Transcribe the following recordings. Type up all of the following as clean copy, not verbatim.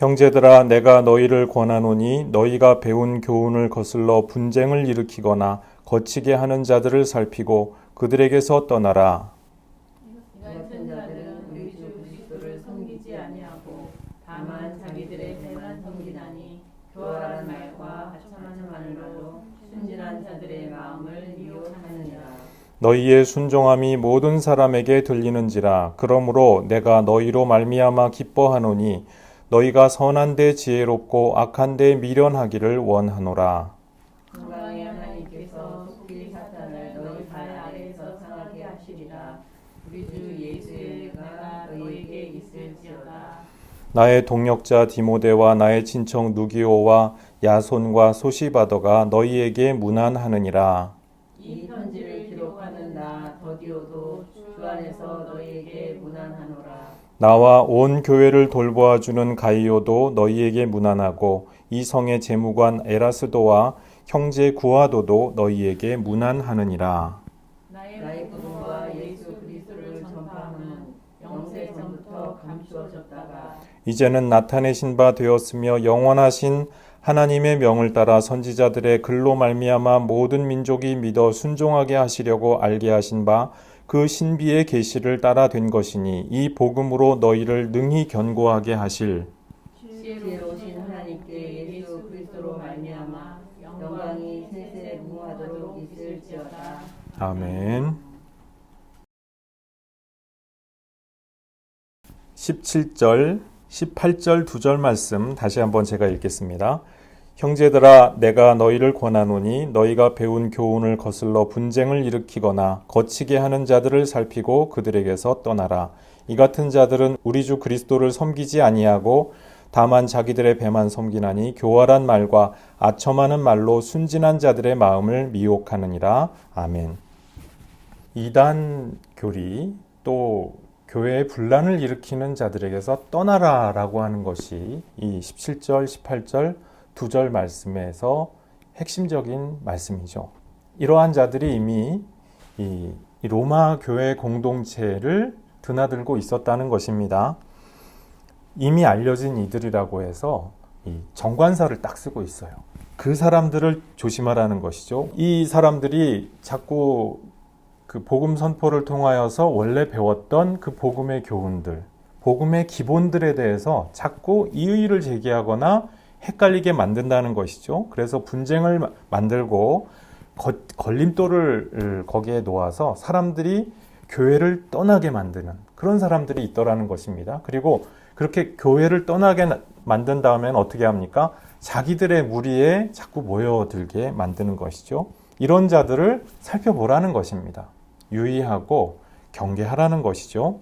형제들아 내가 너희를 권하노니 너희가 배운 교훈을 거슬러 분쟁을 일으키거나 거치게 하는 자들을 살피고 그들에게서 떠나라. 이 같은 자들은 우리 주 그리스도를 섬기지 아니하고 다만 자기들의 배만 섬기나니 교활한 말과 하찮은 말로 순진한 자들의 마음을 미혹하느니라. 너희의 순종함이 모든 사람에게 들리는지라. 그러므로 내가 너희로 말미암아 기뻐하노니 너희가 선한 데 지혜롭고 악한 데 미련하기를 원하노라. 건강의 하나님께서 속히 사탄을 너희 발 아래에서 상하게 하시리라. 우리 주 예수가 너희에게 있을지어다. 나의 동역자 디모데와 나의 친척 누기오와 야손과 소시바더가 너희에게 문안하느니라. 이 편지를 기록하는 나 더디오도 주 안에서 너희에게 문안하노라. 나와 온 교회를 돌보아주는 가이오도 너희에게 문안하고 이 성의 재무관 에라스도와 형제 구아도도 너희에게 문안하느니라. 나의 구원과 예수 그리스도를 전파함은 영세 전부터 감추어졌다가 이제는 나타내신 바 되었으며 영원하신 하나님의 명을 따라 선지자들의 글로 말미암아 모든 민족이 믿어 순종하게 하시려고 알게 하신 바 그 신비의 계시를 따라 된 것이니 이 복음으로 너희를 능히 견고하게 하실 지혜로우신 하나님께 예수 그리스도로 말미암아 영광이 세세 무하도록 있을지어다. 아멘. 17절, 18절 두 절 말씀 다시 한번 제가 읽겠습니다. 형제들아 내가 너희를 권하노니 너희가 배운 교훈을 거슬러 분쟁을 일으키거나 거치게 하는 자들을 살피고 그들에게서 떠나라. 이 같은 자들은 우리 주 그리스도를 섬기지 아니하고 다만 자기들의 배만 섬기나니 교활한 말과 아첨하는 말로 순진한 자들의 마음을 미혹하느니라. 아멘. 이단 교리 또 교회의 분란을 일으키는 자들에게서 떠나라라고 하는 것이 이 17절, 18절 두 절 말씀에서 핵심적인 말씀이죠. 이러한 자들이 이미 이 로마 교회 공동체를 드나들고 있었다는 것입니다. 이미 알려진 이들이라고 해서 이 정관사를 딱 쓰고 있어요. 그 사람들을 조심하라는 것이죠. 이 사람들이 자꾸 그 복음 선포를 통하여서 원래 배웠던 그 복음의 교훈들, 복음의 기본들에 대해서 자꾸 이의를 제기하거나 헷갈리게 만든다는 것이죠. 그래서 분쟁을 만들고 걸림돌을 거기에 놓아서 사람들이 교회를 떠나게 만드는 그런 사람들이 있더라는 것입니다. 그리고 그렇게 교회를 떠나게 만든 다음엔 어떻게 합니까? 자기들의 무리에 자꾸 모여들게 만드는 것이죠. 이런 자들을 살펴보라는 것입니다. 유의하고 경계하라는 것이죠.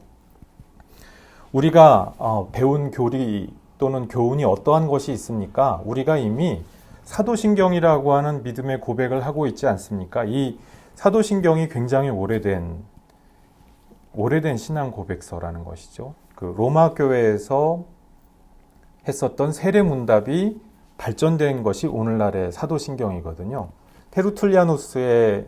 우리가 배운 교리 또는 교훈이 어떠한 것이 있습니까? 우리가 이미 사도신경이라고 하는 믿음의 고백을 하고 있지 않습니까? 이 사도신경이 굉장히 오래된 신앙 고백서라는 것이죠. 그 로마 교회에서 했었던 세례문답이 발전된 것이 오늘날의 사도신경이거든요. 테루툴리아누스의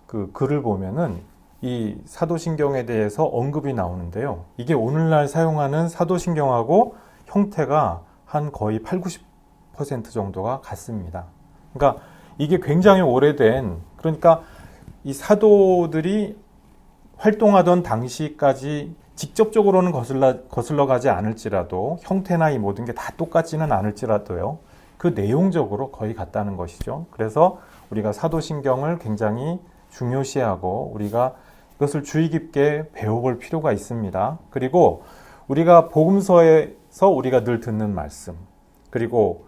그 글을 보면은 이 사도신경에 대해서 언급이 나오는데요. 이게 오늘날 사용하는 사도신경하고 형태가 한 거의 80-90% 정도가 같습니다. 그러니까 이게 굉장히 오래된, 그러니까 이 사도들이 활동하던 당시까지 직접적으로는 거슬러 가지 않을지라도 형태나 이 모든 게 다 똑같지는 않을지라도요. 그 내용적으로 거의 같다는 것이죠. 그래서 우리가 사도신경을 굉장히 중요시하고 우리가 이것을 주의 깊게 배워볼 필요가 있습니다. 그리고 우리가 복음서에서 우리가 늘 듣는 말씀, 그리고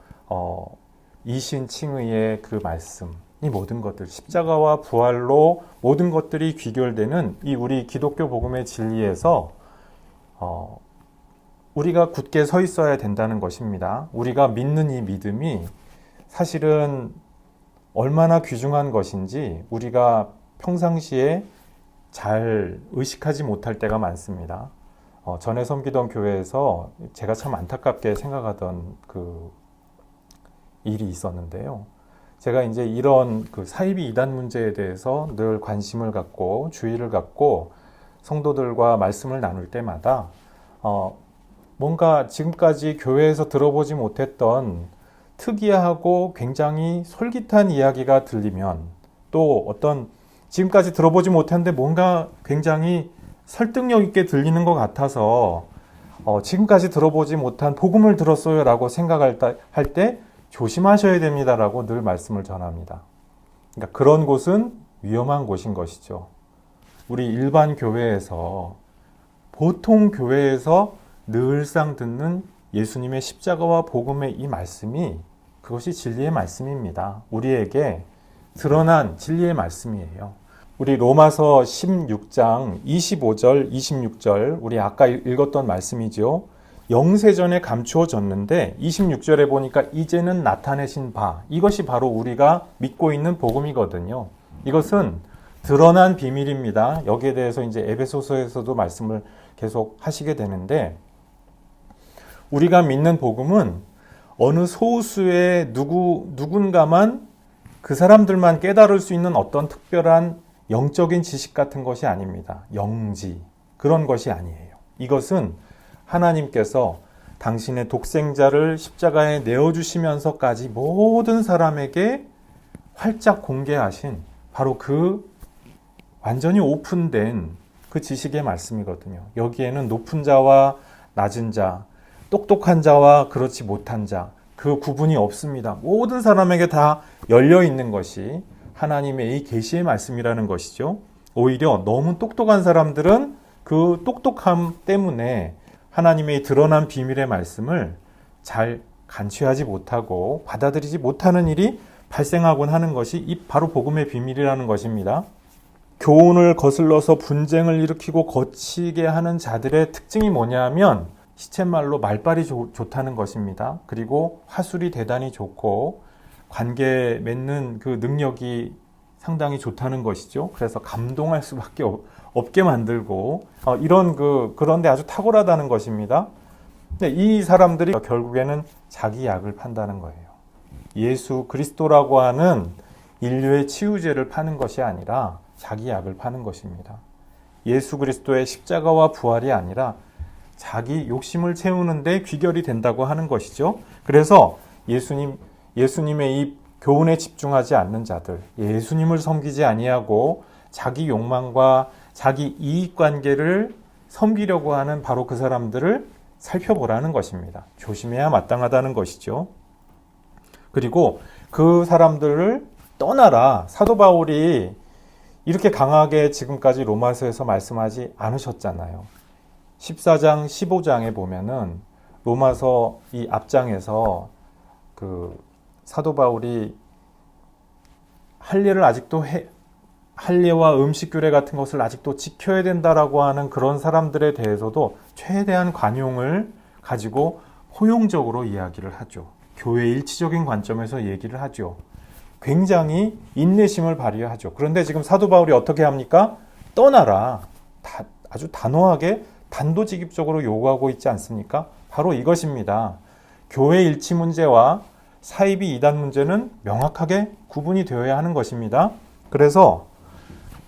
이신칭의의 그 말씀, 이 모든 것들, 십자가와 부활로 모든 것들이 귀결되는 이 우리 기독교 복음의 진리에서 우리가 굳게 서 있어야 된다는 것입니다. 우리가 믿는 이 믿음이 사실은 얼마나 귀중한 것인지 우리가 평상시에 잘 의식하지 못할 때가 많습니다. 전에 섬기던 교회에서 제가 참 안타깝게 생각하던 그 일이 있었는데요. 제가 이제 이런 그 사이비 이단 문제에 대해서 늘 관심을 갖고 주의를 갖고 성도들과 말씀을 나눌 때마다 뭔가 지금까지 교회에서 들어보지 못했던 특이하고 굉장히 솔깃한 이야기가 들리면, 또 어떤 지금까지 들어보지 못했는데 뭔가 굉장히 설득력 있게 들리는 것 같아서 지금까지 들어보지 못한 복음을 들었어요 라고 생각할 때 조심하셔야 됩니다라고 늘 말씀을 전합니다. 그러니까 그런 곳은 위험한 곳인 것이죠. 우리 일반 교회에서, 보통 교회에서 늘상 듣는 예수님의 십자가와 복음의 이 말씀이, 그것이 진리의 말씀입니다. 우리에게 드러난 진리의 말씀이에요. 우리 로마서 16장 25절, 26절, 우리 아까 읽었던 말씀이죠. 영세전에 감추어졌는데 26절에 보니까 이제는 나타내신 바, 이것이 바로 우리가 믿고 있는 복음이거든요. 이것은 드러난 비밀입니다. 여기에 대해서 이제 에베소서에서도 말씀을 계속 하시게 되는데, 우리가 믿는 복음은 어느 소수의 누군가만, 그 사람들만 깨달을 수 있는 어떤 특별한 영적인 지식 같은 것이 아닙니다. 영지, 그런 것이 아니에요. 이것은 하나님께서 당신의 독생자를 십자가에 내어주시면서까지 모든 사람에게 활짝 공개하신 바로 그 완전히 오픈된 그 지식의 말씀이거든요. 여기에는 높은 자와 낮은 자, 똑똑한 자와 그렇지 못한 자, 그 구분이 없습니다. 모든 사람에게 다 열려 있는 것이 하나님의 이 계시의 말씀이라는 것이죠. 오히려 너무 똑똑한 사람들은 그 똑똑함 때문에 하나님의 드러난 비밀의 말씀을 잘 간취하지 못하고 받아들이지 못하는 일이 발생하곤 하는 것이 이 바로 복음의 비밀이라는 것입니다. 교훈을 거슬러서 분쟁을 일으키고 거치게 하는 자들의 특징이 뭐냐면, 시쳇말로 말빨이 좋다는 것입니다. 그리고 화술이 대단히 좋고 관계 맺는 그 능력이 상당히 좋다는 것이죠. 그래서 감동할 수밖에 없게 만들고 이런 그런데 아주 탁월하다는 것입니다. 근데 이 사람들이 결국에는 자기 약을 판다는 거예요. 예수 그리스도라고 하는 인류의 치유제를 파는 것이 아니라 자기 약을 파는 것입니다. 예수 그리스도의 십자가와 부활이 아니라 자기 욕심을 채우는데 귀결이 된다고 하는 것이죠. 그래서 예수님의 이 교훈에 집중하지 않는 자들, 예수님을 섬기지 아니하고 자기 욕망과 자기 이익관계를 섬기려고 하는 바로 그 사람들을 살펴보라는 것입니다. 조심해야 마땅하다는 것이죠. 그리고 그 사람들을 떠나라. 사도 바울이 이렇게 강하게 지금까지 로마서에서 말씀하지 않으셨잖아요. 14장, 15장에 보면은 로마서 이 앞장에서 그 사도 바울이 할례를 아직도 할례와 음식규례 같은 것을 아직도 지켜야 된다라고 하는 그런 사람들에 대해서도 최대한 관용을 가지고 포용적으로 이야기를 하죠. 교회 일치적인 관점에서 얘기를 하죠. 굉장히 인내심을 발휘하죠. 그런데 지금 사도 바울이 어떻게 합니까? 떠나라. 아주 단호하게 단도직입적으로 요구하고 있지 않습니까? 바로 이것입니다. 교회 일치 문제와 사이비 이단 문제는 명확하게 구분이 되어야 하는 것입니다. 그래서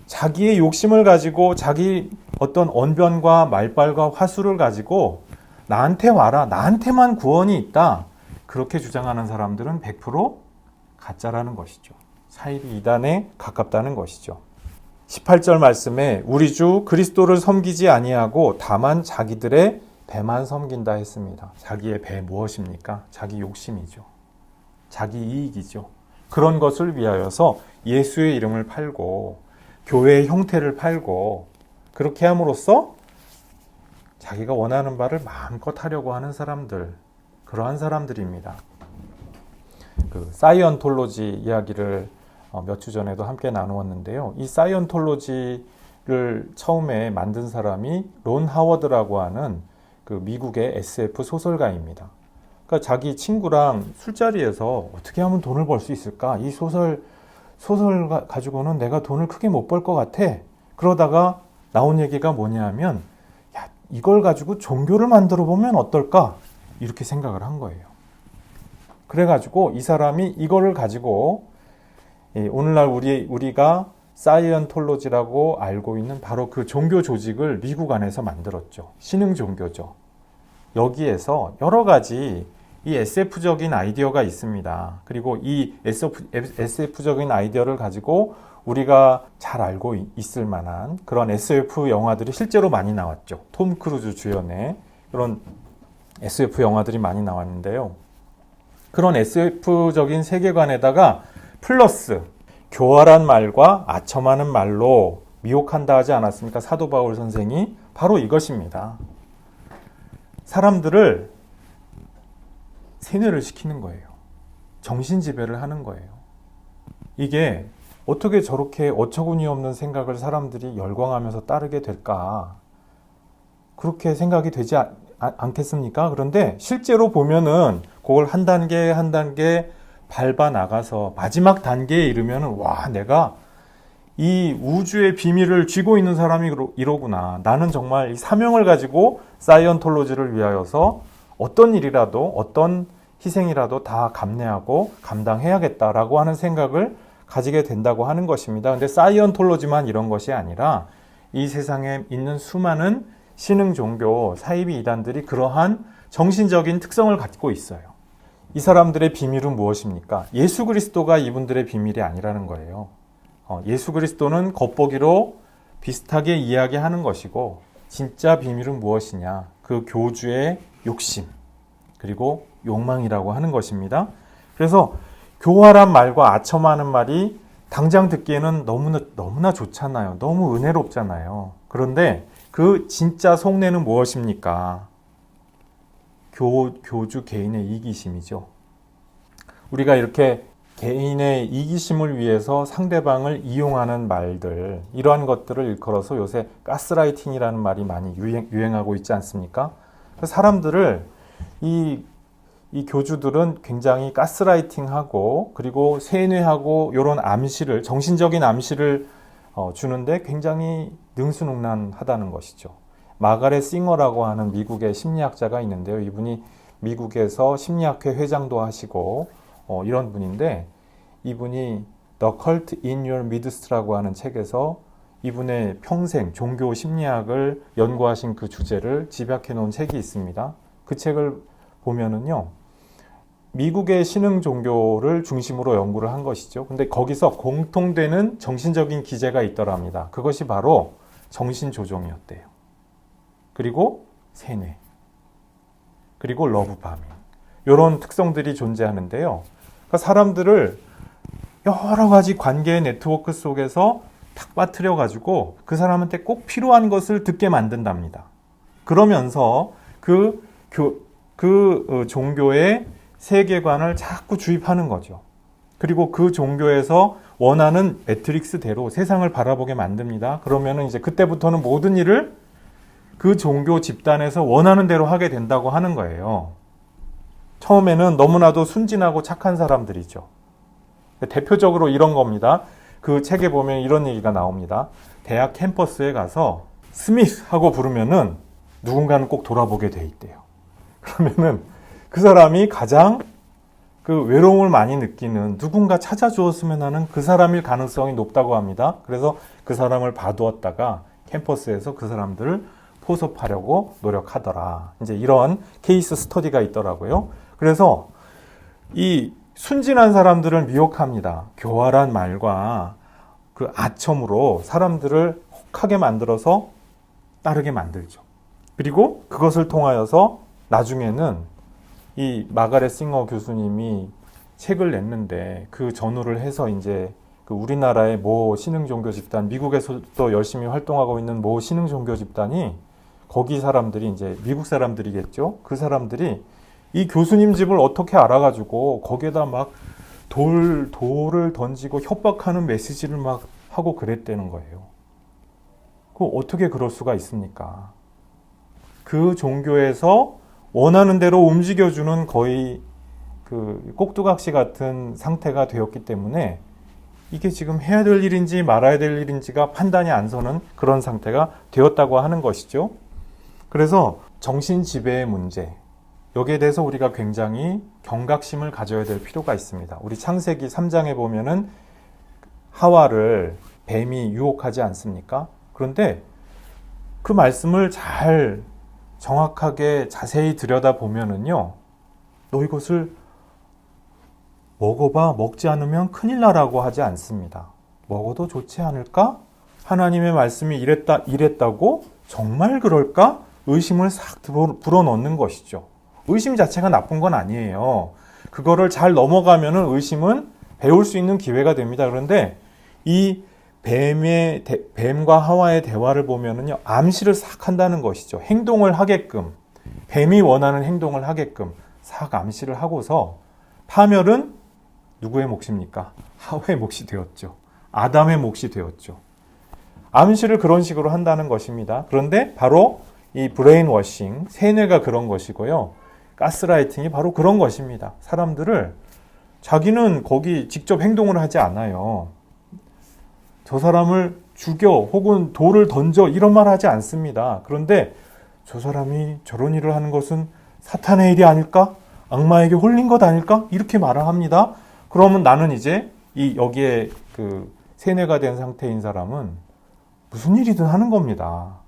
자기의 욕심을 가지고 자기 어떤 언변과 말빨과 화술을 가지고 나한테 와라, 나한테만 구원이 있다, 그렇게 주장하는 사람들은 100% 가짜라는 것이죠. 사이비 이단에 가깝다는 것이죠. 18절 말씀에 우리 주 그리스도를 섬기지 아니하고 다만 자기들의 배만 섬긴다 했습니다. 자기의 배 무엇입니까? 자기 욕심이죠. 자기 이익이죠. 그런 것을 위하여서 예수의 이름을 팔고 교회의 형태를 팔고 그렇게 함으로써 자기가 원하는 바를 마음껏 하려고 하는 사람들, 그러한 사람들입니다. 그 사이언톨로지 이야기를 몇 주 전에도 함께 나누었는데요. 이 사이언톨로지를 처음에 만든 사람이 론 하워드라고 하는 그 미국의 SF 소설가입니다. 그러니까 자기 친구랑 술자리에서 어떻게 하면 돈을 벌 수 있을까? 이 소설 가지고는 내가 돈을 크게 못 벌 것 같아. 그러다가 나온 얘기가 뭐냐 하면, 야, 이걸 가지고 종교를 만들어 보면 어떨까? 이렇게 생각을 한 거예요. 그래가지고 이 사람이 이거를 가지고 오늘날 우리가 사이언톨로지라고 알고 있는 바로 그 종교 조직을 미국 안에서 만들었죠. 신흥 종교죠. 여기에서 여러 가지 이 SF적인 아이디어가 있습니다. 그리고 이 SF적인 아이디어를 가지고 우리가 잘 알고 있을 만한 그런 SF 영화들이 실제로 많이 나왔죠. 톰 크루즈 주연의 그런 SF 영화들이 많이 나왔는데요. 그런 SF적인 세계관에다가 플러스 교활한 말과 아첨하는 말로 미혹한다 하지 않았습니까? 사도 바울 선생이 바로 이것입니다. 사람들을 세뇌를 시키는 거예요. 정신지배를 하는 거예요. 이게 어떻게 저렇게 어처구니 없는 생각을 사람들이 열광하면서 따르게 될까? 그렇게 생각이 되지 않겠습니까? 그런데 실제로 보면은 그걸 한 단계 한 단계 밟아 나가서 마지막 단계에 이르면은 와, 내가 이 우주의 비밀을 쥐고 있는 사람이 이러구나. 나는 정말 이 사명을 가지고 사이언톨로지를 위하여서 어떤 일이라도 어떤 희생이라도 다 감내하고 감당해야겠다라고 하는 생각을 가지게 된다고 하는 것입니다. 근데 사이언톨로지만 이런 것이 아니라 이 세상에 있는 수많은 신흥 종교, 사이비 이단들이 그러한 정신적인 특성을 갖고 있어요. 이 사람들의 비밀은 무엇입니까? 예수 그리스도가 이분들의 비밀이 아니라는 거예요. 예수 그리스도는 겉보기로 비슷하게 이야기하는 것이고 진짜 비밀은 무엇이냐? 그 교주의 욕심 그리고 욕망이라고 하는 것입니다. 그래서 교활한 말과 아첨하는 말이 당장 듣기에는 너무나 좋잖아요. 너무 은혜롭잖아요. 그런데 그 진짜 속내는 무엇입니까? 교주 개인의 이기심이죠. 우리가 이렇게 개인의 이기심을 위해서 상대방을 이용하는 말들, 이러한 것들을 일컬어서 요새 가스라이팅이라는 말이 많이 유행하고 있지 않습니까? 사람들을 이 교주들은 굉장히 가스라이팅하고 그리고 세뇌하고 이런 암시를, 정신적인 암시를 주는데 굉장히 능수능란하다는 것이죠. 마가렛 싱어라고 하는 미국의 심리학자가 있는데요. 이분이 미국에서 심리학회 회장도 하시고 이런 분인데 이분이 The Cult in Your Midst라고 하는 책에서 이분의 평생 종교 심리학을 연구하신 그 주제를 집약해 놓은 책이 있습니다. 그 책을 보면은요. 미국의 신흥 종교를 중심으로 연구를 한 것이죠. 근데 거기서 공통되는 정신적인 기제가 있더랍니다. 그것이 바로 정신조종이었대요. 그리고 세뇌, 그리고 러브바밍 이런 특성들이 존재하는데요. 그러니까 사람들을 여러 가지 관계의 네트워크 속에서 탁 빠뜨려 가지고 그 사람한테 꼭 필요한 것을 듣게 만든답니다. 그러면서 그 종교의 세계관을 자꾸 주입하는 거죠. 그리고 그 종교에서 원하는 매트릭스대로 세상을 바라보게 만듭니다. 그러면은 이제 그때부터는 모든 일을 그 종교 집단에서 원하는 대로 하게 된다고 하는 거예요. 처음에는 너무나도 순진하고 착한 사람들이죠. 대표적으로 이런 겁니다. 그 책에 보면 이런 얘기가 나옵니다. 대학 캠퍼스에 가서 스미스 하고 부르면은 누군가는 꼭 돌아보게 돼 있대요. 그러면은 그 사람이 가장 그 외로움을 많이 느끼는 누군가 찾아주었으면 하는 그 사람일 가능성이 높다고 합니다. 그래서 그 사람을 봐두었다가 캠퍼스에서 그 사람들을 포섭하려고 노력하더라. 이제 이런 케이스 스터디가 있더라고요. 그래서 이 순진한 사람들을 미혹합니다. 교활한 말과 그 아첨으로 사람들을 혹하게 만들어서 따르게 만들죠. 그리고 그것을 통하여서 나중에는 이 마가렛 싱어 교수님이 책을 냈는데 그 전후를 해서 이제 그 우리나라의 모 신흥 종교 집단, 미국에서도 열심히 활동하고 있는 모 신흥 종교 집단이 거기 사람들이 이제 미국 사람들이겠죠. 그 사람들이 이 교수님 집을 어떻게 알아가지고 거기에다 막 돌을 던지고 협박하는 메시지를 막 하고 그랬다는 거예요. 그 어떻게 그럴 수가 있습니까? 그 종교에서 원하는 대로 움직여주는 거의 그 꼭두각시 같은 상태가 되었기 때문에 이게 지금 해야 될 일인지 말아야 될 일인지가 판단이 안 서는 그런 상태가 되었다고 하는 것이죠. 그래서 정신지배의 문제, 여기에 대해서 우리가 굉장히 경각심을 가져야 될 필요가 있습니다. 우리 창세기 3장에 보면은 하와를 뱀이 유혹하지 않습니까? 그런데 그 말씀을 잘 정확하게 자세히 들여다보면은요, 너 이것을 먹어봐, 먹지 않으면 큰일 나라고 하지 않습니다. 먹어도 좋지 않을까? 하나님의 말씀이 이랬다고? 정말 그럴까? 의심을 싹 불어넣는 것이죠. 의심 자체가 나쁜 건 아니에요. 그거를 잘 넘어가면은 의심은 배울 수 있는 기회가 됩니다. 그런데 이 뱀과 하와의 대화를 보면은요, 암시를 싹 한다는 것이죠. 행동을 하게끔, 뱀이 원하는 행동을 하게끔 싹 암시를 하고서 파멸은 누구의 몫입니까? 하와의 몫이 되었죠. 아담의 몫이 되었죠. 암시를 그런 식으로 한다는 것입니다. 그런데 바로 이 브레인워싱, 세뇌가 그런 것이고요. 가스라이팅이 바로 그런 것입니다. 사람들을 자기는 거기 직접 행동을 하지 않아요. 저 사람을 죽여 혹은 돌을 던져 이런 말 하지 않습니다. 그런데 저 사람이 저런 일을 하는 것은 사탄의 일이 아닐까? 악마에게 홀린 것 아닐까? 이렇게 말을 합니다. 그러면 나는 이제 여기에 그 세뇌가 된 상태인 사람은 무슨 일이든 하는 겁니다.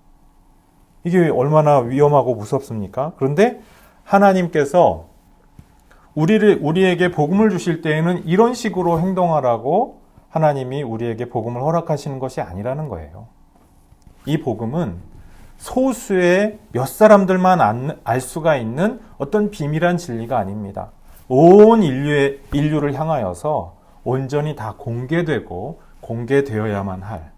이게 얼마나 위험하고 무섭습니까? 그런데 하나님께서 우리에게 복음을 주실 때에는 이런 식으로 행동하라고 하나님이 우리에게 복음을 허락하시는 것이 아니라는 거예요. 이 복음은 소수의 몇 사람들만 알 수가 있는 어떤 비밀한 진리가 아닙니다. 온 인류를 향하여서 온전히 다 공개되고 공개되어야만 할,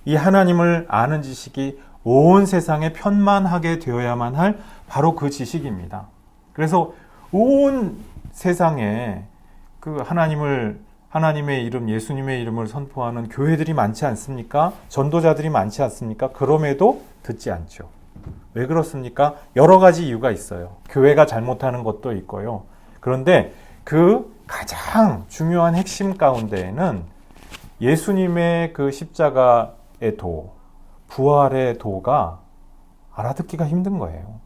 이 하나님을 아는 지식이 온 세상에 편만하게 되어야만 할 바로 그 지식입니다. 그래서 온 세상에 그 하나님의 이름, 예수님의 이름을 선포하는 교회들이 많지 않습니까? 전도자들이 많지 않습니까? 그럼에도 듣지 않죠. 왜 그렇습니까? 여러 가지 이유가 있어요. 교회가 잘못하는 것도 있고요. 그런데 그 가장 중요한 핵심 가운데에는 예수님의 그 십자가의 도, 부활의 도가 알아듣기가 힘든 거예요.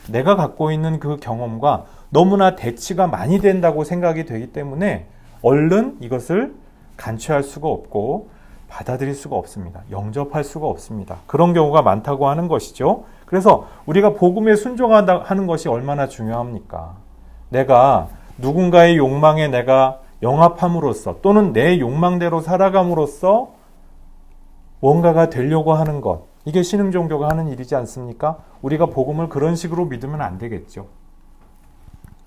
내가 갖고 있는 그 경험과 너무나 대치가 많이 된다고 생각이 되기 때문에 얼른 이것을 간취할 수가 없고 받아들일 수가 없습니다. 영접할 수가 없습니다. 그런 경우가 많다고 하는 것이죠. 그래서 우리가 복음에 순종하는 것이 얼마나 중요합니까? 내가 누군가의 욕망에 내가 영합함으로써 또는 내 욕망대로 살아감으로써 뭔가가 되려고 하는 것, 이게 신흥종교가 하는 일이지 않습니까? 우리가 복음을 그런 식으로 믿으면 안 되겠죠.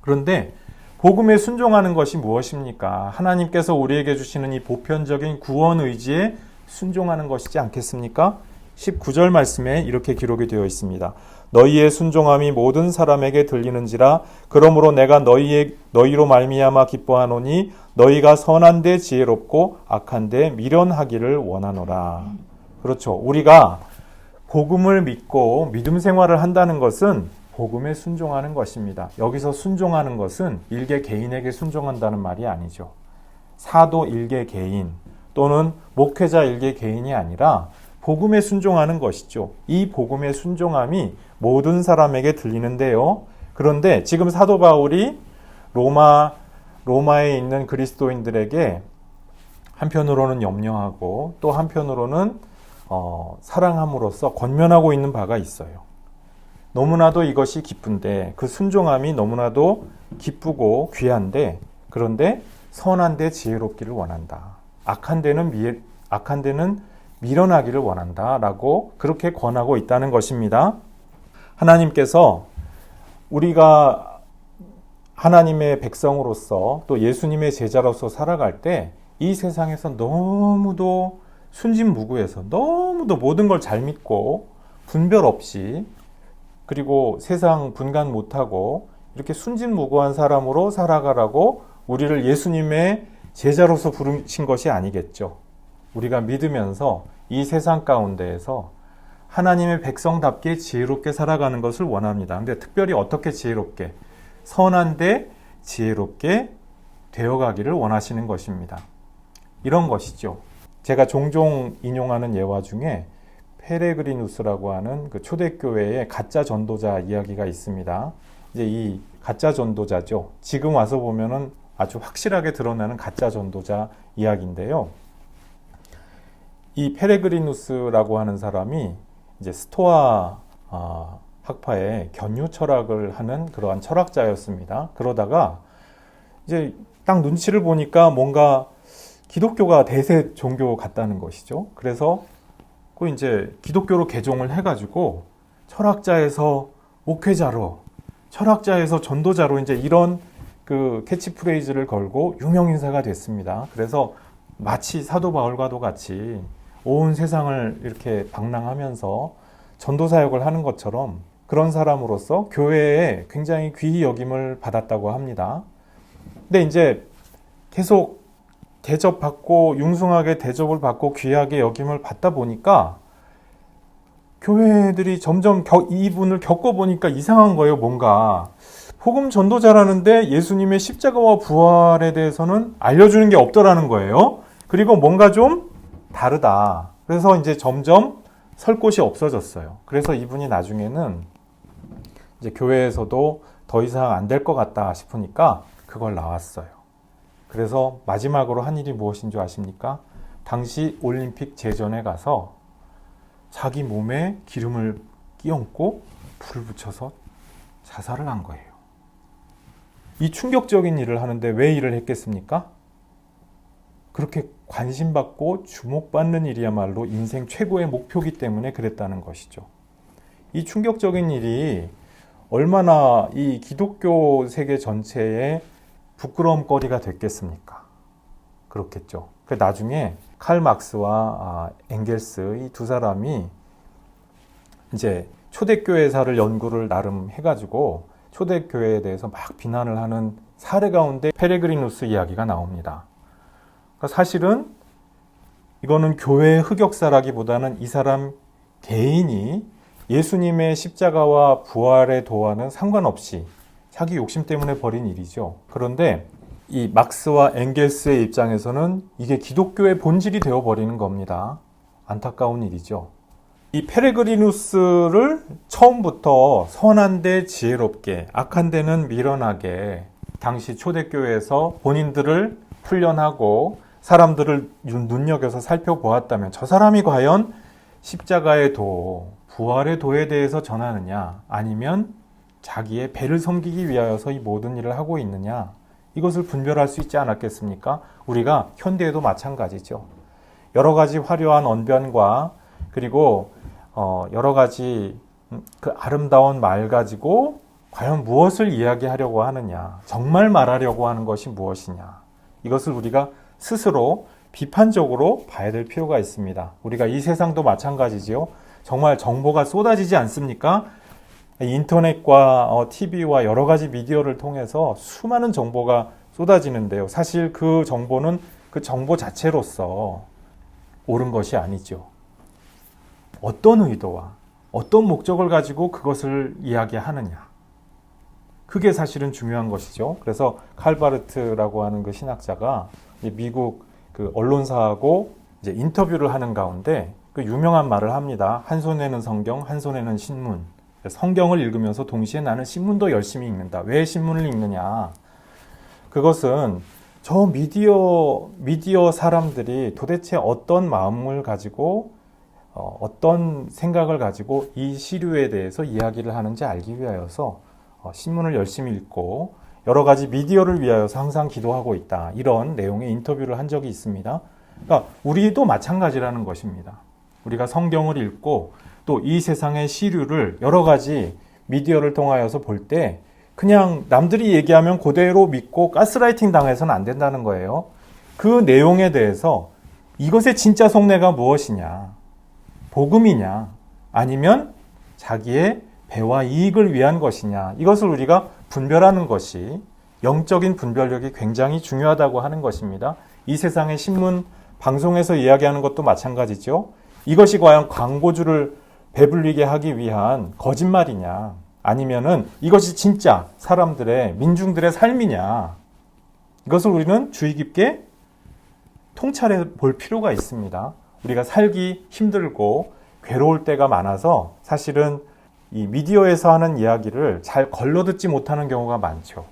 그런데 복음에 순종하는 것이 무엇입니까? 하나님께서 우리에게 주시는 이 보편적인 구원 의지에 순종하는 것이지 않겠습니까? 19절 말씀에 이렇게 기록이 되어 있습니다. 너희의 순종함이 모든 사람에게 들리는지라 그러므로 내가 너희로 말미암아 기뻐하노니 너희가 선한 데 지혜롭고 악한 데 미련하기를 원하노라. 그렇죠. 우리가 복음을 믿고 믿음 생활을 한다는 것은 복음에 순종하는 것입니다. 여기서 순종하는 것은 일개 개인에게 순종한다는 말이 아니죠. 사도 일개 개인 또는 목회자 일개 개인이 아니라 복음에 순종하는 것이죠. 이 복음의 순종함이 모든 사람에게 들리는데요. 그런데 지금 사도 바울이 로마에 있는 그리스도인들에게 한편으로는 염려하고 또 한편으로는 사랑함으로써 권면하고 있는 바가 있어요. 너무나도 이것이 기쁜데 그 순종함이 너무나도 기쁘고 귀한데 그런데 선한 데 지혜롭기를 원한다. 악한 데는 미련하기를 원한다라고 그렇게 권하고 있다는 것입니다. 하나님께서 우리가 하나님의 백성으로서 또 예수님의 제자로서 살아갈 때 이 세상에서 너무도 순진무구해서 너무도 모든 걸 잘 믿고 분별 없이 그리고 세상 분간 못하고 이렇게 순진무구한 사람으로 살아가라고 우리를 예수님의 제자로서 부르신 것이 아니겠죠. 우리가 믿으면서 이 세상 가운데에서 하나님의 백성답게 지혜롭게 살아가는 것을 원합니다. 근데 특별히 어떻게 지혜롭게? 선한데 지혜롭게 되어가기를 원하시는 것입니다. 이런 것이죠. 제가 종종 인용하는 예화 중에 페레그리누스라고 하는 그 초대교회의 가짜 전도자 이야기가 있습니다. 이제 이 가짜 전도자죠. 지금 와서 보면은 아주 확실하게 드러나는 가짜 전도자 이야기인데요. 이 페레그리누스라고 하는 사람이 이제 스토아 학파의 견유 철학을 하는 그러한 철학자였습니다. 그러다가 이제 딱 눈치를 보니까 뭔가 기독교가 대세 종교 같다는 것이죠. 그래서 그 이제 기독교로 개종을 해가지고 철학자에서 목회자로, 철학자에서 전도자로 이제 이런 그 캐치프레이즈를 걸고 유명 인사가 됐습니다. 그래서 마치 사도 바울과도 같이 온 세상을 이렇게 방랑하면서 전도 사역을 하는 것처럼 그런 사람으로서 교회에 굉장히 귀히 여김을 받았다고 합니다. 근데 이제 계속 대접받고 융숭하게 대접을 받고 귀하게 여김을 받다 보니까 교회들이 점점 이분을 겪어보니까 이상한 거예요. 뭔가 복음 전도자라는데 예수님의 십자가와 부활에 대해서는 알려주는 게 없더라는 거예요. 그리고 뭔가 좀 다르다. 그래서 이제 점점 설 곳이 없어졌어요. 그래서 이분이 나중에는 이제 교회에서도 더 이상 안 될 것 같다 싶으니까 그걸 나왔어요. 그래서 마지막으로 한 일이 무엇인 줄 아십니까? 당시 올림픽 제전에 가서 자기 몸에 기름을 끼얹고 불을 붙여서 자살을 한 거예요. 이 충격적인 일을 하는데 왜 일을 했겠습니까? 그렇게 관심받고 주목받는 일이야말로 인생 최고의 목표이기 때문에 그랬다는 것이죠. 이 충격적인 일이 얼마나 이 기독교 세계 전체에 부끄러움거리가 됐겠습니까? 그렇겠죠. 나중에 칼 막스와 엥겔스 이 두 사람이 이제 초대교회사를 연구를 나름 해가지고 초대교회에 대해서 막 비난을 하는 사례 가운데 페레그리누스 이야기가 나옵니다. 그러니까 사실은 이거는 교회의 흑역사라기보다는 이 사람 개인이 예수님의 십자가와 부활의 도와는 상관없이 자기 욕심 때문에 벌인 일이죠. 그런데 이 막스와 엥겔스의 입장에서는 이게 기독교의 본질이 되어버리는 겁니다. 안타까운 일이죠. 이 페레그리누스를 처음부터 선한데 지혜롭게, 악한 데는 미련하게 당시 초대교회에서 본인들을 훈련하고 사람들을 눈여겨서 살펴보았다면 저 사람이 과연 십자가의 도, 부활의 도에 대해서 전하느냐, 아니면 자기의 배를 섬기기 위하여서 이 모든 일을 하고 있느냐, 이것을 분별할 수 있지 않았겠습니까? 우리가 현대에도 마찬가지죠. 여러 가지 화려한 언변과 그리고 여러 가지 그 아름다운 말 가지고 과연 무엇을 이야기하려고 하느냐, 정말 말하려고 하는 것이 무엇이냐, 이것을 우리가 스스로 비판적으로 봐야 될 필요가 있습니다. 우리가 이 세상도 마찬가지지요. 정말 정보가 쏟아지지 않습니까? 인터넷과 TV와 여러 가지 미디어를 통해서 수많은 정보가 쏟아지는데요. 사실 그 정보는 그 정보 자체로서 옳은 것이 아니죠. 어떤 의도와 어떤 목적을 가지고 그것을 이야기하느냐. 그게 사실은 중요한 것이죠. 그래서 칼바르트라고 하는 그 신학자가 미국 그 언론사하고 이제 인터뷰를 하는 가운데 그 유명한 말을 합니다. 한 손에는 성경, 한 손에는 신문. 성경을 읽으면서 동시에 나는 신문도 열심히 읽는다. 왜 신문을 읽느냐? 그것은 저 미디어 사람들이 도대체 어떤 마음을 가지고 어떤 생각을 가지고 이 시류에 대해서 이야기를 하는지 알기 위하여서 신문을 열심히 읽고 여러 가지 미디어를 위하여서 항상 기도하고 있다. 이런 내용의 인터뷰를 한 적이 있습니다. 그러니까 우리도 마찬가지라는 것입니다. 우리가 성경을 읽고 또 이 세상의 시류를 여러 가지 미디어를 통하여서 볼 때 그냥 남들이 얘기하면 그대로 믿고 가스라이팅 당해서는 안 된다는 거예요. 그 내용에 대해서 이것의 진짜 속내가 무엇이냐, 복음이냐, 아니면 자기의 배와 이익을 위한 것이냐, 이것을 우리가 분별하는 것이 영적인 분별력이 굉장히 중요하다고 하는 것입니다. 이 세상의 신문, 방송에서 이야기하는 것도 마찬가지죠. 이것이 과연 광고주를 배불리게 하기 위한 거짓말이냐, 아니면은 이것이 진짜 사람들의, 민중들의 삶이냐, 이것을 우리는 주의 깊게 통찰해 볼 필요가 있습니다. 우리가 살기 힘들고 괴로울 때가 많아서 사실은 이 미디어에서 하는 이야기를 잘 걸러듣지 못하는 경우가 많죠.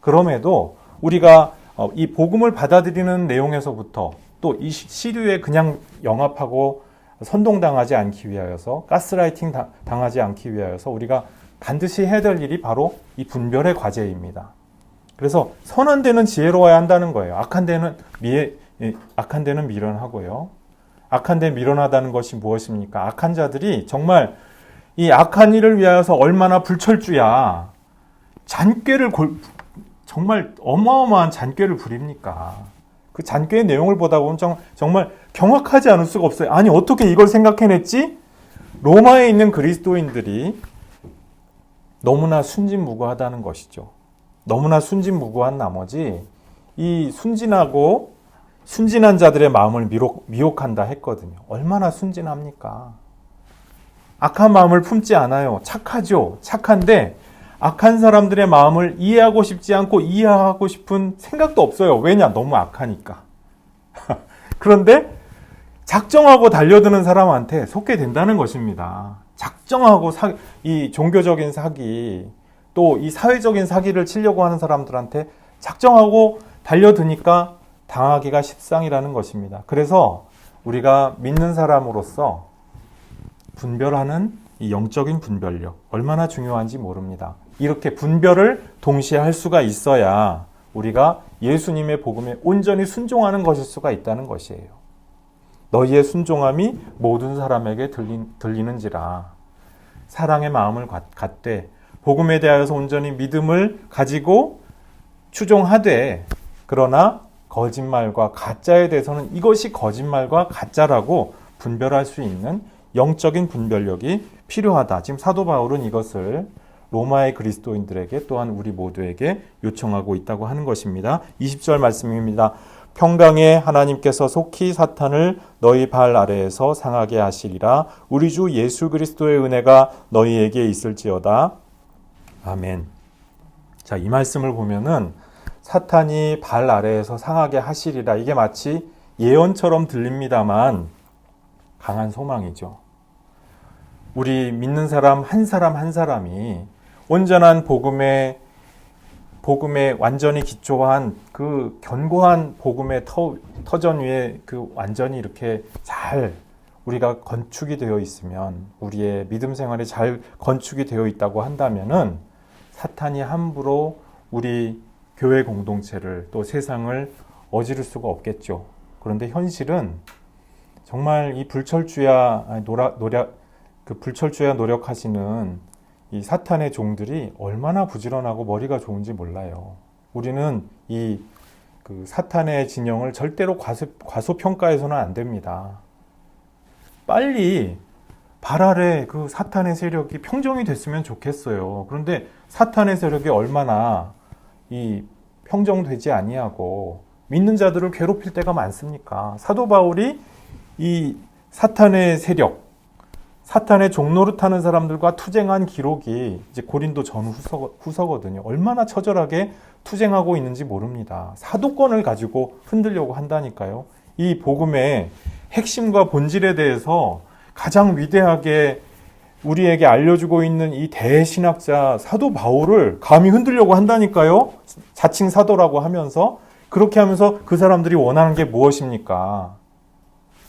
그럼에도 우리가 이 복음을 받아들이는 내용에서부터 또 이 시류에 그냥 영합하고 선동당하지 않기 위하여서, 가스라이팅 당하지 않기 위하여서 우리가 반드시 해야 될 일이 바로 이 분별의 과제입니다. 그래서 선한 데는 지혜로워야 한다는 거예요. 악한 데는 미련하고요. 악한 데 미련하다는 것이 무엇입니까? 악한 자들이 정말 이 악한 일을 위하여서 얼마나 불철주야. 정말 어마어마한 잔꾀를 부립니까? 그 잔꾀의 내용을 보다 보면 정말 경악하지 않을 수가 없어요. 아니, 어떻게 이걸 생각해냈지? 로마에 있는 그리스도인들이 너무나 순진무구하다는 것이죠. 너무나 순진무구한 나머지 이 순진한 자들의 마음을 미혹한다 했거든요. 얼마나 순진합니까? 악한 마음을 품지 않아요. 착하죠. 착한데 악한 사람들의 마음을 이해하고 싶지 않고 이해하고 싶은 생각도 없어요. 왜냐? 너무 악하니까. 그런데 작정하고 달려드는 사람한테 속게 된다는 것입니다. 작정하고 이 종교적인 사기, 또 이 사회적인 사기를 치려고 하는 사람들한테 작정하고 달려드니까 당하기가 십상이라는 것입니다. 그래서 우리가 믿는 사람으로서 분별하는 이 영적인 분별력, 얼마나 중요한지 모릅니다. 이렇게 분별을 동시에 할 수가 있어야 우리가 예수님의 복음에 온전히 순종하는 것일 수가 있다는 것이에요. 너희의 순종함이 모든 사람에게 들리는지라. 사랑의 마음을 갖되 복음에 대하여서 온전히 믿음을 가지고 추종하되, 그러나 거짓말과 가짜에 대해서는 이것이 거짓말과 가짜라고 분별할 수 있는 영적인 분별력이 필요하다. 지금 사도 바울은 이것을 로마의 그리스도인들에게, 또한 우리 모두에게 요청하고 있다고 하는 것입니다. 20절 말씀입니다. 평강에 하나님께서 속히 사탄을 너희 발 아래에서 상하게 하시리라. 우리 주 예수 그리스도의 은혜가 너희에게 있을지어다. 아멘. 자, 이 말씀을 보면은 사탄이 발 아래에서 상하게 하시리라. 이게 마치 예언처럼 들립니다만 강한 소망이죠. 우리 믿는 사람 한 사람이 온전한 복음에 완전히 기초한 그 견고한 복음의 터전 위에 그 완전히 이렇게 잘 우리가 건축이 되어 있으면, 우리의 믿음 생활이 잘 건축이 되어 있다고 한다면은 사탄이 함부로 우리 교회 공동체를, 또 세상을 어지를 수가 없겠죠. 그런데 현실은 정말 이 불철주야 노력하시는 이 사탄의 종들이 얼마나 부지런하고 머리가 좋은지 몰라요. 우리는 이 사탄의 진영을 절대로 과소평가해서는 안 됩니다. 빨리 발 아래 그 사탄의 세력이 평정이 됐으면 좋겠어요. 그런데 사탄의 세력이 얼마나 이 평정되지 아니하고 믿는 자들을 괴롭힐 때가 많습니까? 사도 바울이 이 사탄의 세력, 사탄의 종노릇하는 사람들과 투쟁한 기록이 이제 고린도 전후서거든요. 얼마나 처절하게 투쟁하고 있는지 모릅니다. 사도권을 가지고 흔들려고 한다니까요. 이 복음의 핵심과 본질에 대해서 가장 위대하게 우리에게 알려주고 있는 이 대신학자 사도 바울을 감히 흔들려고 한다니까요. 자칭 사도라고 하면서, 그렇게 하면서 그 사람들이 원하는 게 무엇입니까?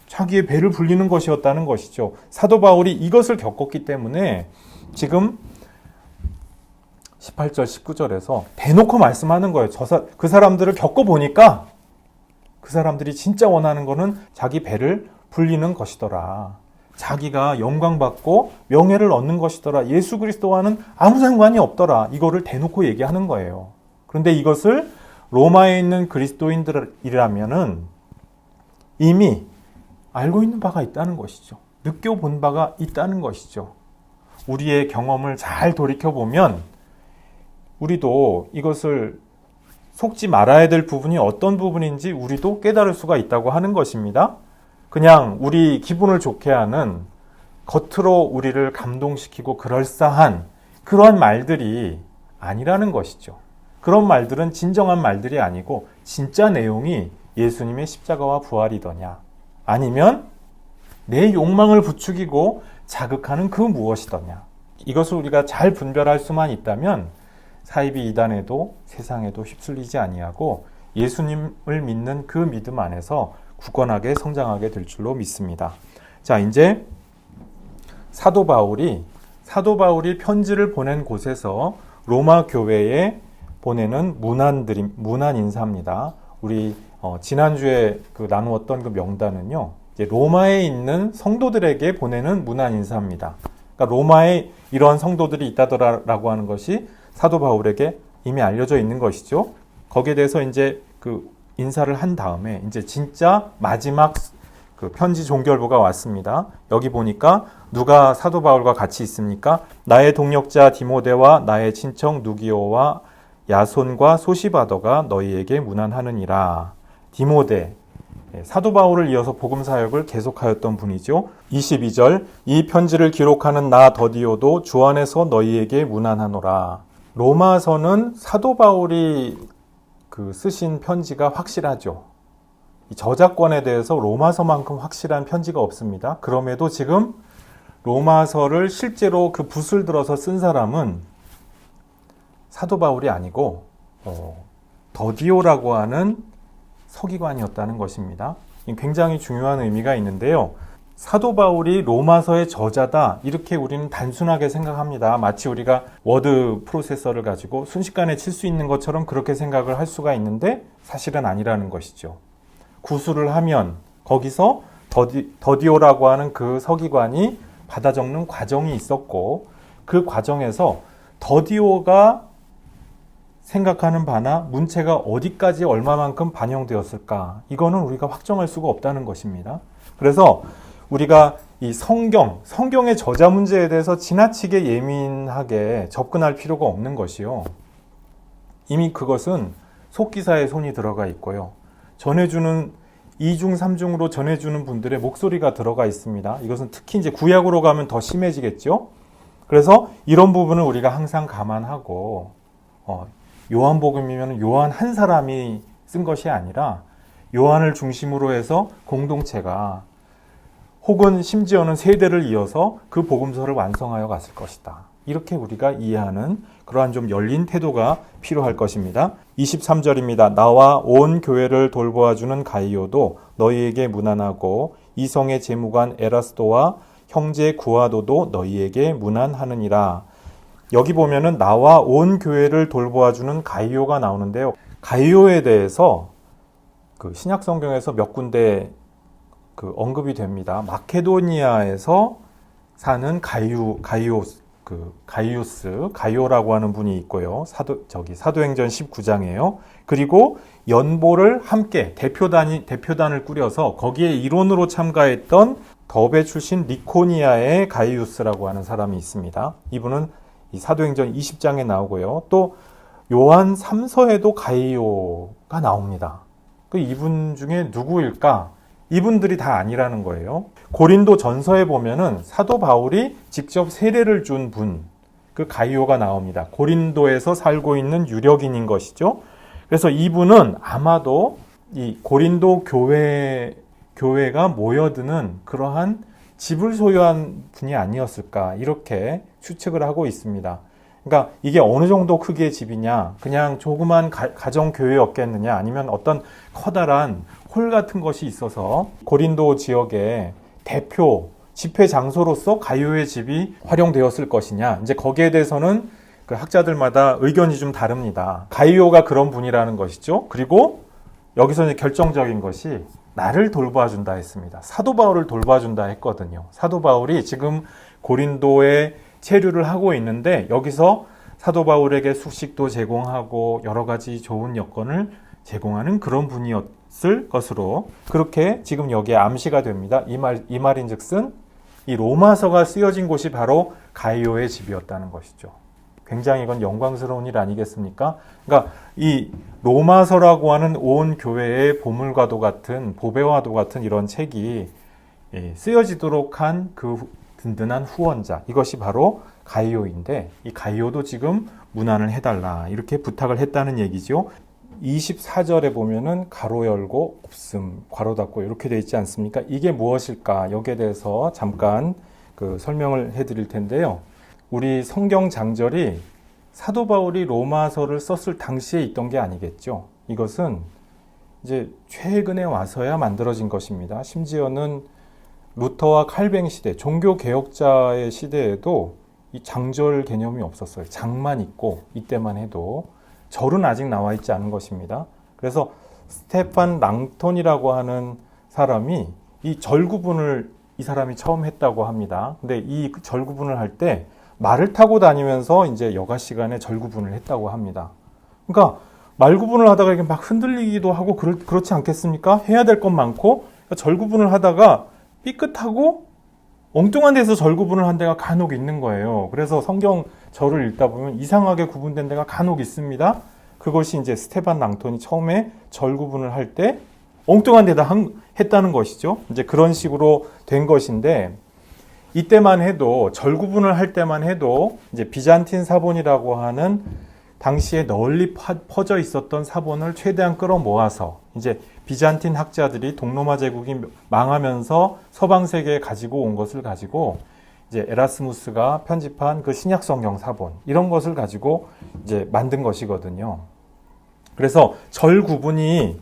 자기의 배를 불리는 것이었다는 것이죠. 사도 바울이 이것을 겪었기 때문에 지금 18절, 19절에서 대놓고 말씀하는 거예요. 그 사람들을 겪어보니까 그 사람들이 진짜 원하는 거는 자기 배를 불리는 것이더라. 자기가 영광받고 명예를 얻는 것이더라. 예수 그리스도와는 아무 상관이 없더라. 이거를 대놓고 얘기하는 거예요. 그런데 이것을 로마에 있는 그리스도인들이라면은 이미 알고 있는 바가 있다는 것이죠. 느껴본 바가 있다는 것이죠. 우리의 경험을 잘 돌이켜보면 우리도 이것을 속지 말아야 될 부분이 어떤 부분인지 우리도 깨달을 수가 있다고 하는 것입니다. 그냥 우리 기분을 좋게 하는, 겉으로 우리를 감동시키고 그럴싸한 그러한 말들이 아니라는 것이죠. 그런 말들은 진정한 말들이 아니고 진짜 내용이 예수님의 십자가와 부활이더냐, 아니면 내 욕망을 부추기고 자극하는 그 무엇이더냐, 이것을 우리가 잘 분별할 수만 있다면 사이비 이단에도 세상에도 휩쓸리지 아니하고 예수님을 믿는 그 믿음 안에서 굳건하게 성장하게 될 줄로 믿습니다. 자, 이제 사도 바울이 편지를 보낸 곳에서 로마 교회에 보내는 문안 인사입니다. 우리 지난주에 나누었던 그 명단은요, 이제 로마에 있는 성도들에게 보내는 문안 인사입니다. 그러니까 로마에 이러한 성도들이 있다더라라고 하는 것이 사도 바울에게 이미 알려져 있는 것이죠. 거기에 대해서 이제 그 인사를 한 다음에 이제 진짜 마지막 그 편지 종결부가 왔습니다. 여기 보니까 누가 사도 바울과 같이 있습니까? 나의 동역자 디모데와 나의 친척 누기오와 야손과 소시바더가 너희에게 문안하느니라. 디모데, 사도 바울을 이어서 복음 사역을 계속하였던 분이죠. 22절, 이 편지를 기록하는 나 더디오도 주 안에서 너희에게 문안하노라. 로마서는 사도 바울이 쓰신 편지가 확실하죠. 이 저작권에 대해서 로마서만큼 확실한 편지가 없습니다. 그럼에도 지금 로마서를 실제로 그 붓을 들어서 쓴 사람은 사도 바울이 아니고 더디오라고 하는 서기관이었다는 것입니다. 굉장히 중요한 의미가 있는데요. 사도 바울이 로마서의 저자다, 이렇게 우리는 단순하게 생각합니다. 마치 우리가 워드 프로세서를 가지고 순식간에 칠 수 있는 것처럼 그렇게 생각을 할 수가 있는데 사실은 아니라는 것이죠. 구술을 하면 거기서 더디오라고 하는 그 서기관이 받아 적는 과정이 있었고, 그 과정에서 더디오가 생각하는 바나 문체가 어디까지 얼마만큼 반영되었을까, 이거는 우리가 확정할 수가 없다는 것입니다. 그래서 우리가 이 성경의 저자 문제에 대해서 지나치게 예민하게 접근할 필요가 없는 것이요. 이미 그것은 속기사의 손이 들어가 있고요. 전해주는 2중, 3중으로 전해주는 분들의 목소리가 들어가 있습니다. 이것은 특히 이제 구약으로 가면 더 심해지겠죠. 그래서 이런 부분을 우리가 항상 감안하고, 요한복음이면 요한 한 사람이 쓴 것이 아니라 요한을 중심으로 해서 공동체가, 혹은 심지어는 세대를 이어서 그 복음서를 완성하여 갔을 것이다. 이렇게 우리가 이해하는 그러한 좀 열린 태도가 필요할 것입니다. 23절입니다. 나와 온 교회를 돌보아주는 가이오도 너희에게 문안하고 이성의 재무관 에라스도와 형제 구아도도 너희에게 문안하느니라. 여기 보면은 나와 온 교회를 돌보아주는 가이오가 나오는데요. 가이오에 대해서 그 신약 성경에서 몇 군데 언급이 됩니다. 마케도니아에서 사는 가이오라고 하는 분이 있고요. 사도행전 19장이에요. 그리고 연보를 함께 대표단을 꾸려서 거기에 일원으로 참가했던 더베 출신 리코니아의 가이우스라고 하는 사람이 있습니다. 이분은 이 사도행전 20장에 나오고요. 또 요한 3서에도 가이오가 나옵니다. 이분 중에 누구일까? 이분들이 다 아니라는 거예요. 고린도 전서에 보면은 사도 바울이 직접 세례를 준 분, 그 가이오가 나옵니다. 고린도에서 살고 있는 유력인인 것이죠. 그래서 이분은 아마도 이 고린도 교회가 모여드는 그러한 집을 소유한 분이 아니었을까, 이렇게 추측을 하고 있습니다. 그러니까 이게 어느 정도 크기의 집이냐, 그냥 조그만 가정교회였겠느냐, 아니면 어떤 커다란 홀 같은 것이 있어서 고린도 지역의 대표 집회 장소로서 가이오의 집이 활용되었을 것이냐, 이제 거기에 대해서는 그 학자들마다 의견이 좀 다릅니다. 가이오가 그런 분이라는 것이죠. 그리고 여기서 이제 결정적인 것이 나를 돌봐준다 했습니다. 사도 바울을 돌봐준다 했거든요. 사도 바울이 지금 고린도에 체류를 하고 있는데 여기서 사도 바울에게 숙식도 제공하고 여러 가지 좋은 여건을 제공하는 그런 분이었을 것으로 그렇게 지금 여기에 암시가 됩니다. 이 말인즉슨 이 로마서가 쓰여진 곳이 바로 가이오의 집이었다는 것이죠. 굉장히 이건 영광스러운 일 아니겠습니까? 그러니까 이 로마서라고 하는 온 교회의 보물과도 같은, 보배와도 같은 이런 책이 쓰여지도록 한 그 든든한 후원자, 이것이 바로 가이오인데, 이 가이오도 지금 문안을 해달라 이렇게 부탁을 했다는 얘기죠. 24절에 보면은 가로 열고 없음, 괄호 닫고 이렇게 되어 있지 않습니까? 이게 무엇일까? 여기에 대해서 잠깐 설명을 해드릴 텐데요. 우리 성경 장절이 사도 바울이 로마서를 썼을 당시에 있던 게 아니겠죠. 이것은 이제 최근에 와서야 만들어진 것입니다. 심지어는 루터와 칼뱅 시대, 종교 개혁자의 시대에도 이 장절 개념이 없었어요. 장만 있고 이때만 해도 절은 아직 나와 있지 않은 것입니다. 그래서 스테판 랑톤이라고 하는 사람이 이 절 구분을 이 사람이 처음 했다고 합니다. 근데 이 절 구분을 할 때 말을 타고 다니면서 이제 여가 시간에 절 구분을 했다고 합니다. 그러니까 말 구분을 하다가 이게 막 흔들리기도 하고 그렇지 않겠습니까? 해야 될 것 많고 절 구분을 하다가 삐끗하고 엉뚱한 데서 절 구분을 한 데가 간혹 있는 거예요. 그래서 성경 절을 읽다 보면 이상하게 구분된 데가 간혹 있습니다. 그것이 이제 스테반 랑톤이 처음에 절 구분을 할 때 엉뚱한 데다 했다는 것이죠. 이제 그런 식으로 된 것인데 이때만 해도 절 구분을 할 때만 해도 이제 비잔틴 사본이라고 하는 당시에 널리 퍼져 있었던 사본을 최대한 끌어모아서 이제 비잔틴 학자들이 동로마 제국이 망하면서 서방 세계에 가지고 온 것을 가지고 이제 에라스무스가 편집한 그 신약 성경 사본 이런 것을 가지고 이제 만든 것이거든요. 그래서 절 구분이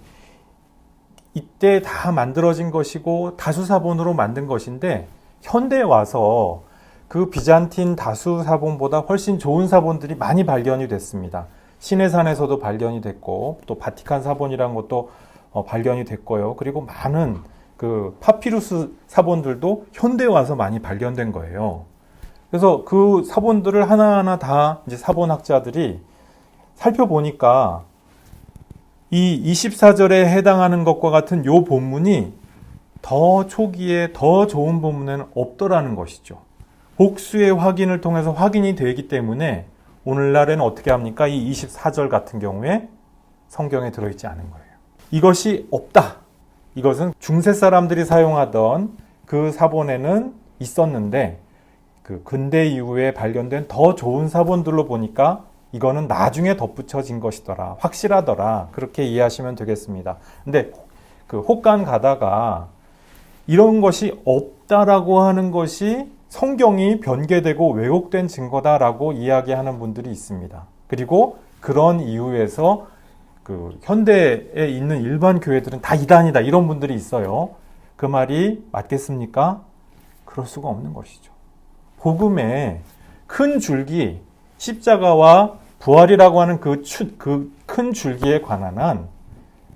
이때 다 만들어진 것이고 다수 사본으로 만든 것인데 현대에 와서 그 비잔틴 다수 사본보다 훨씬 좋은 사본들이 많이 발견이 됐습니다. 시내산에서도 발견이 됐고 또 바티칸 사본이라는 것도 발견이 됐고요. 그리고 많은 그 파피루스 사본들도 현대에 와서 많이 발견된 거예요. 그래서 그 사본들을 하나하나 다 이제 사본학자들이 살펴보니까 이 24절에 해당하는 것과 같은 요 본문이 더 초기에 더 좋은 본문에는 없더라는 것이죠. 복수의 확인을 통해서 확인이 되기 때문에 오늘날에는 어떻게 합니까? 이 24절 같은 경우에 성경에 들어있지 않은 거예요. 이것이 없다. 이것은 중세 사람들이 사용하던 그 사본에는 있었는데 그 근대 이후에 발견된 더 좋은 사본들로 보니까 이거는 나중에 덧붙여진 것이더라. 확실하더라. 그렇게 이해하시면 되겠습니다. 근데 그 혹간 가다가 이런 것이 없다라고 하는 것이 성경이 변개되고 왜곡된 증거다라고 이야기하는 분들이 있습니다. 그리고 그런 이유에서 그 현대에 있는 일반 교회들은 다 이단이다 이런 분들이 있어요. 그 말이 맞겠습니까? 그럴 수가 없는 것이죠. 복음의 큰 줄기, 십자가와 부활이라고 하는 그 큰 줄기에 관한 한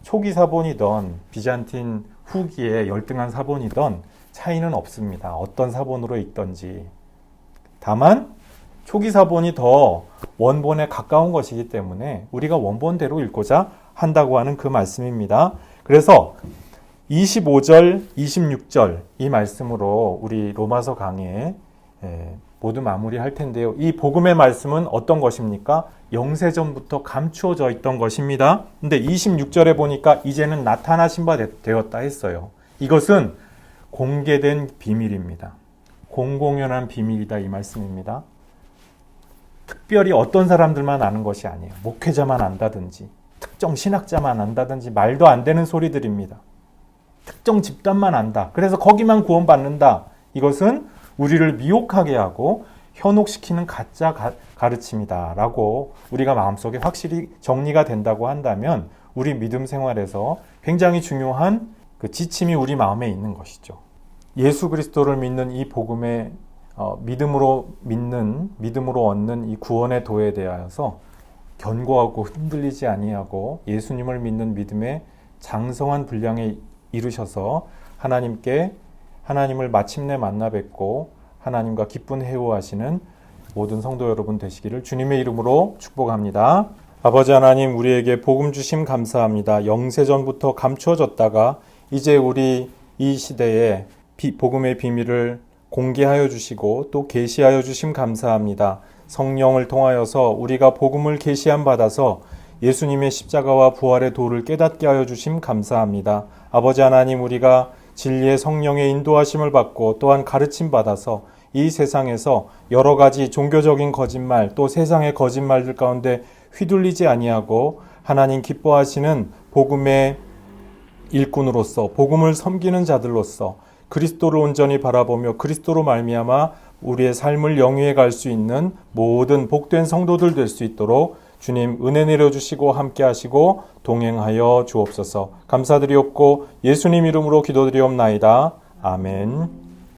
초기 사본이던 비잔틴 후기에 열등한 사본이던 차이는 없습니다. 어떤 사본으로 읽던지. 다만 초기 사본이 더 원본에 가까운 것이기 때문에 우리가 원본대로 읽고자 한다고 하는 그 말씀입니다. 그래서 25절, 26절 이 말씀으로 우리 로마서 강의 모두 마무리할 텐데요. 이 복음의 말씀은 어떤 것입니까? 영세전부터 감추어져 있던 것입니다. 근데 26절에 보니까 이제는 나타나신 바 되었다 했어요. 이것은 공개된 비밀입니다. 공공연한 비밀이다 이 말씀입니다. 특별히 어떤 사람들만 아는 것이 아니에요. 목회자만 안다든지 특정 신학자만 안다든지 말도 안 되는 소리들입니다. 특정 집단만 안다. 그래서 거기만 구원받는다. 이것은 우리를 미혹하게 하고 현혹시키는 가짜 가르침이다 라고 우리가 마음속에 확실히 정리가 된다고 한다면 우리 믿음 생활에서 굉장히 중요한 그 지침이 우리 마음에 있는 것이죠. 예수 그리스도를 믿는 이 복음의 믿음으로 얻는 이 구원의 도에 대하여서 견고하고 흔들리지 아니하고 예수님을 믿는 믿음의 장성한 분량에 이르셔서 하나님을 마침내 만나 뵙고 하나님과 기쁜 회호하시는 모든 성도 여러분 되시기를 주님의 이름으로 축복합니다. 아버지 하나님, 우리에게 복음 주심 감사합니다. 영세전부터 감추어졌다가 이제 우리 이 시대에 복음의 비밀을 공개하여 주시고 또 계시하여 주심 감사합니다. 성령을 통하여서 우리가 복음을 계시함 받아서 예수님의 십자가와 부활의 도를 깨닫게 하여 주심 감사합니다. 아버지 하나님, 우리가 진리의 성령의 인도하심을 받고 또한 가르침 받아서 이 세상에서 여러 가지 종교적인 거짓말 또 세상의 거짓말들 가운데 휘둘리지 아니하고 하나님 기뻐하시는 복음의 일꾼으로서 복음을 섬기는 자들로서 그리스도를 온전히 바라보며 그리스도로 말미암아 우리의 삶을 영위해 갈 수 있는 모든 복된 성도들 될 수 있도록 주님 은혜 내려주시고 함께 하시고 동행하여 주옵소서. 감사드리옵고 예수님 이름으로 기도드리옵나이다. 아멘.